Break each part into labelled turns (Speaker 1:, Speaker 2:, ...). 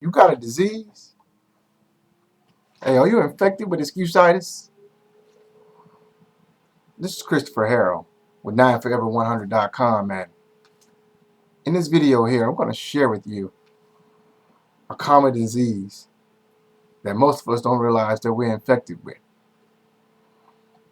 Speaker 1: You got a disease? Hey, are you infected with excusitis? This is Christopher Harrell with 9forever100.com, and in this video here, I'm going to share with you a common disease that most of us don't realize that we're infected with.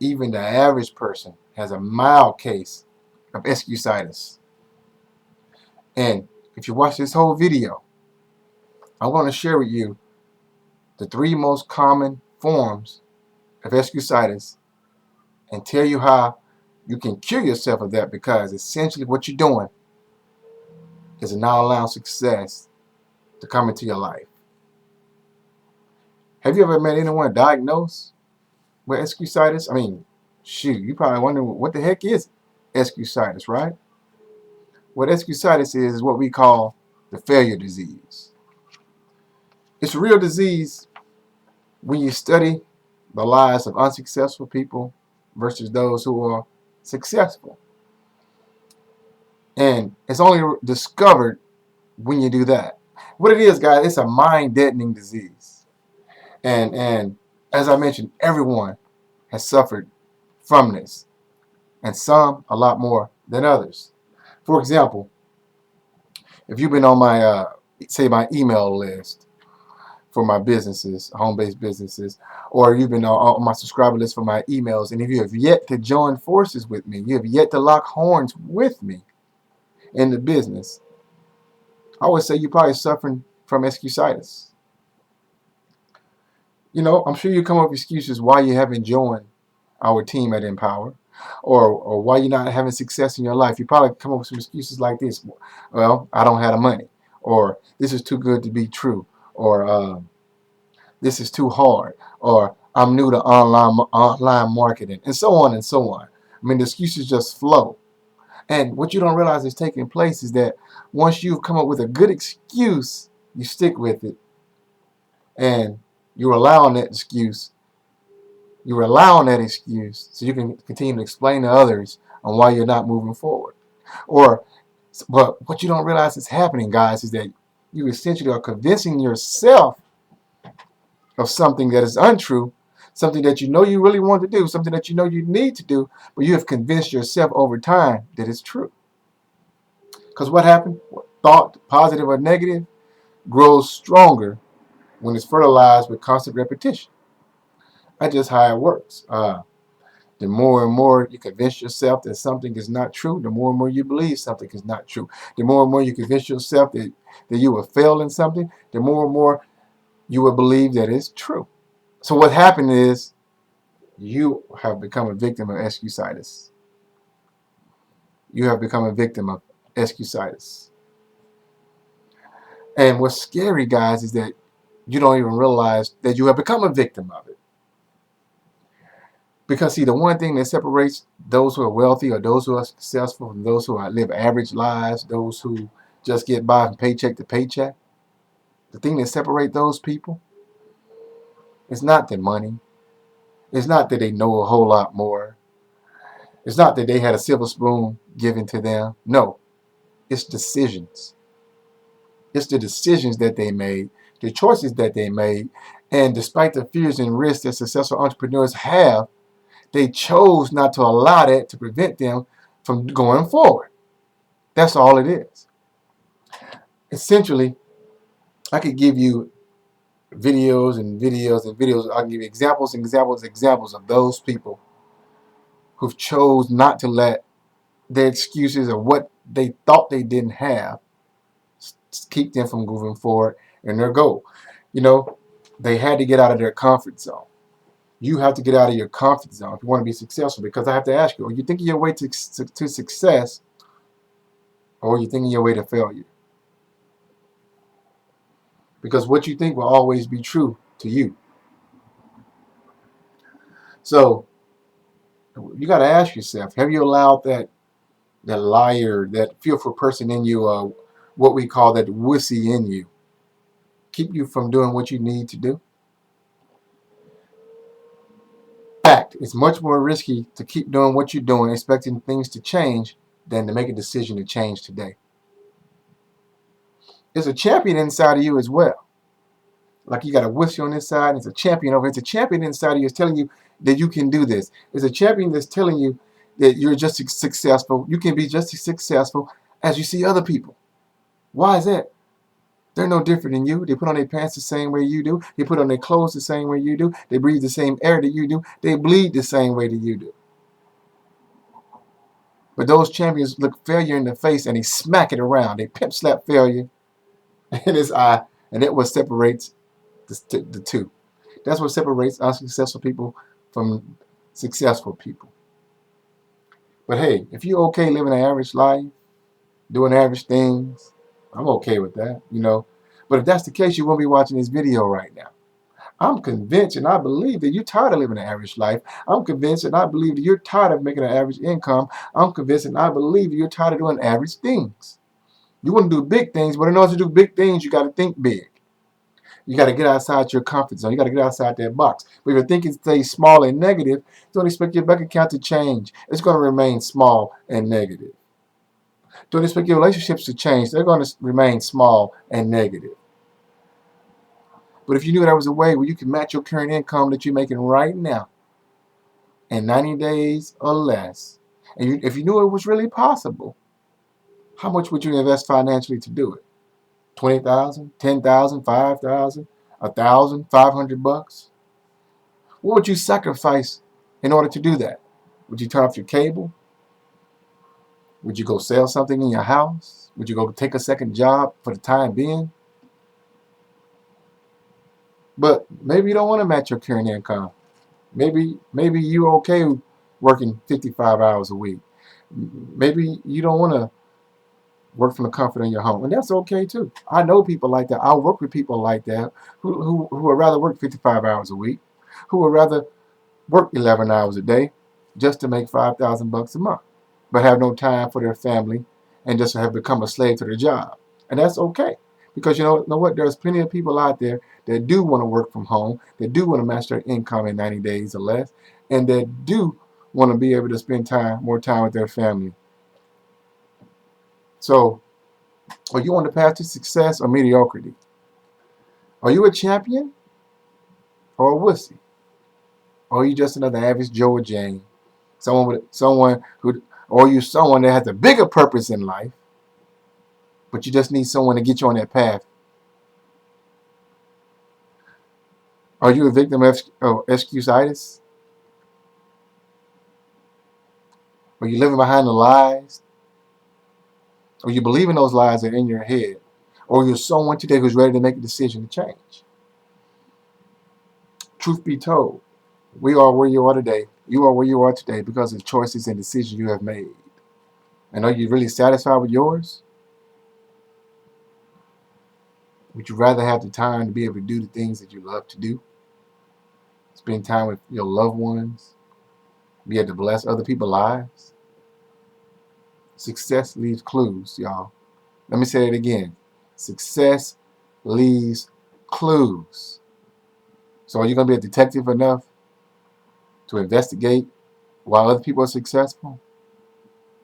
Speaker 1: Even the average person has a mild case of excusitis. And if you watch this whole video, I'm going to share with you the 3 most common forms of excusitis and tell you how you can cure yourself of that, because essentially what you're doing is not allowing success to come into your life. Have you ever met anyone diagnosed with excusitis? I mean, shoot, you probably wondering what the heck is excusitis, right? What excusitis is what we call the failure disease. It's a real disease when you study the lives of unsuccessful people versus those who are successful. And it's only discovered when you do that. What it is, guys, it's a mind-deadening disease. And as I mentioned, everyone has suffered from this, and some a lot more than others. For example, if you've been on my say my email list for my businesses, home-based businesses, or you've been on my subscriber list for my emails, and if you have yet to join forces with me, you have yet to lock horns with me in the business, I would say you're probably suffering from excusitis. You know, I'm sure you come up with excuses why you haven't joined our team at Empower, or why you're not having success in your life. You probably come up with some excuses like this: well, I don't have the money, or this is too good to be true, or this is too hard, or I'm new to online marketing, and so on and so on. I mean, the excuses just flow. And what you don't realize is taking place is that once you've come up with a good excuse, you stick with it, and you rely on that excuse. You rely on that excuse so you can continue to explain to others on why you're not moving forward. But what you don't realize is happening, guys, is that you essentially are convincing yourself of something that is untrue, something that you know you really want to do, something that you know you need to do, but you have convinced yourself over time that it's true. Because what happened? Thought, positive or negative, grows stronger when it's fertilized with constant repetition. That's just how it works. The more and more you convince yourself that something is not true, the more and more you believe something is not true. The more and more you convince yourself that you will fail in something, the more and more you will believe that it's true. So what happened is you have become a victim of excusitis. You have become a victim of excusitis. And what's scary, guys, is that you don't even realize that you have become a victim of it. Because, see, the one thing that separates those who are wealthy or those who are successful from those who live average lives, those who just get by from paycheck to paycheck, the thing that separates those people is not their money. It's not that they know a whole lot more. It's not that they had a silver spoon given to them. No, it's decisions. It's the decisions that they made, the choices that they made, and despite the fears and risks that successful entrepreneurs have, they chose not to allow that to prevent them from going forward. That's all it is. Essentially, I could give you videos and videos and videos. I can give you examples and examples of those people who've chose not to let their excuses or what they thought they didn't have keep them from moving forward in their goal. You know, they had to get out of their comfort zone. You have to get out of your comfort zone if you want to be successful, because I have to ask you, are you thinking your way to success, or are you thinking your way to failure? Because what you think will always be true to you. So you got to ask yourself, have you allowed that liar, that fearful person in you, what we call that wussy in you, keep you from doing what you need to do? In fact, it's much more risky to keep doing what you're doing, expecting things to change, than to make a decision to change today. There's a champion inside of you as well. Like you got a wussy on this side, and it's a champion over. It's a champion inside of you. It's telling you that you can do this. It's a champion that's telling you that you're just as successful. You can be just as successful as you see other people. Why is that? They're no different than you. They put on their pants the same way you do. They put on their clothes the same way you do. They breathe the same air that you do. They bleed the same way that you do. But those champions look failure in the face and they smack it around. They pimp slap failure in his eye, and that's what separates the two. That's what separates unsuccessful people from successful people. But hey, if you're okay living an average life, doing average things, I'm okay with that, you know. But if that's the case, you won't be watching this video right now. I'm convinced and I believe that you're tired of living an average life. I'm convinced and I believe that you're tired of making an average income. I'm convinced and I believe that you're tired of doing average things. You want to do big things, but in order to do big things, you got to think big. You got to get outside your comfort zone. You got to get outside that box. But if your thinking stays small and negative, don't expect your bank account to change. It's going to remain small and negative. Don't expect your relationships to change. They're going to remain small and negative. But if you knew there was a way where you could match your current income that you're making right now in 90 days or less, and if you knew it was really possible, how much would you invest financially to do it? 20,000, 10,000, 5,000, 1,000, $500? What would you sacrifice in order to do that? Would you turn off your cable? Would you go sell something in your house? Would you go take a second job for the time being? But maybe you don't want to match your current income. Maybe you're okay working 55 hours a week. Maybe you don't want to work from the comfort of your home, and that's okay too. I know people like that. I work with people like that who would rather work 55 hours a week, who would rather work 11 hours a day just to make $5,000 a month, but have no time for their family and just have become a slave to their job. And that's okay. Because you know what? There's plenty of people out there that do want to work from home, that do want to match their income in 90 days or less, and that do want to be able to spend more time with their family. So, are you on the path to success or mediocrity? Are you a champion or a wussy? Or are you just another average Joe or Jane? Someone who, or are you someone that has a bigger purpose in life, but you just need someone to get you on that path? Are you a victim of excusitis? Are you living behind the lies? Or you believing those lies are in your head? Or you're someone today who's ready to make a decision to change? Truth be told, we are where you are today. You are where you are today because of choices and decisions you have made. And are you really satisfied with yours? Would you rather have the time to be able to do the things that you love to do? Spend time with your loved ones? Be able to bless other people's lives? Success leaves clues, y'all. Let me say it again. Success leaves clues. So are you going to be a detective enough to investigate why other people are successful?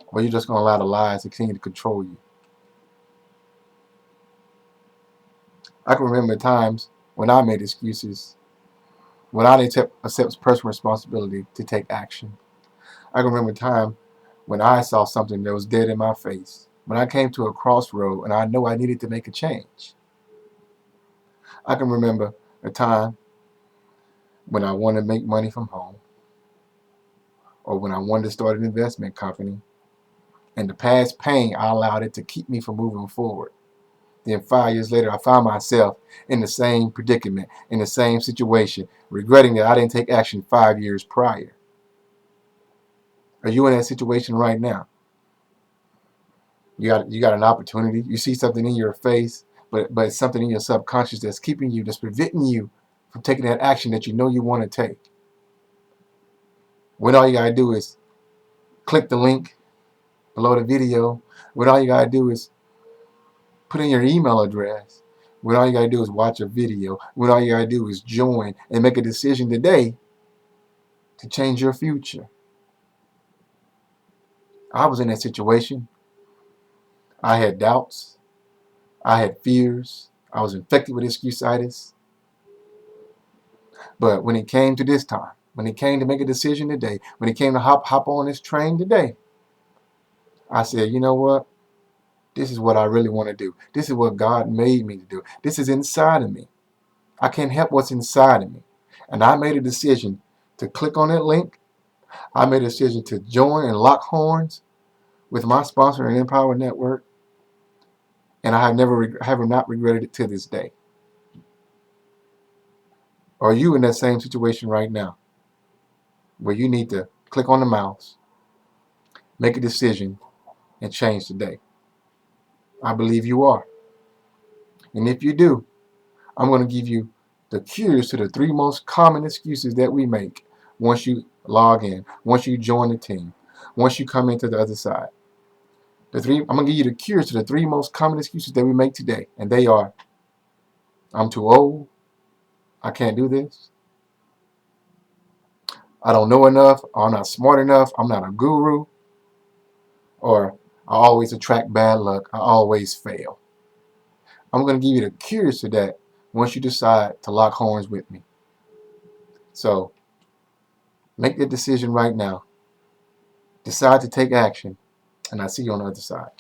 Speaker 1: Or are you just going to allow the lies to continue to control you? I can remember times when I made excuses, when I didn't accept personal responsibility to take action. I can remember a time when I saw something that was dead in my face, when I came to a crossroad and I know I needed to make a change. I can remember a time when I wanted to make money from home, or when I wanted to start an investment company, and the past pain, I allowed it to keep me from moving forward. Then 5 years later, I found myself in the same predicament, in the same situation, regretting that I didn't take action 5 years prior. Are you in that situation right now? You got an opportunity. You see something in your face, but it's something in your subconscious that's keeping you, that's preventing you from taking that action that you know you want to take. When all you gotta do is click the link below the video. When all you gotta do is put in your email address. When all you gotta do is watch a video. When all you gotta do is join and make a decision today to change your future. I was in that situation. I had doubts. I had fears. I was infected with excusitis. But when it came to this time, when it came to make a decision today, when it came to hop on this train today, I said, you know what? This is what I really want to do. This is what God made me to do. This is inside of me. I can't help what's inside of me. And I made a decision to click on that link. I made a decision to join and lock horns with my sponsor and Empower Network. And I have not regretted it to this day. Are you in that same situation right now where you need to click on the mouse, make a decision, and change today? I believe you are. And if you do, I'm going to give you the cures to the 3 most common excuses that we make once you log in, once you join the team, once you come into the other side. I'm going to give you the cures to the 3 most common excuses that we make today. And they are, I'm too old, I can't do this, I don't know enough, I'm not smart enough, I'm not a guru, or I always attract bad luck, I always fail. I'm going to give you the cures to that once you decide to lock horns with me. So make the decision right now. Decide to take action, and I'll see you on the other side.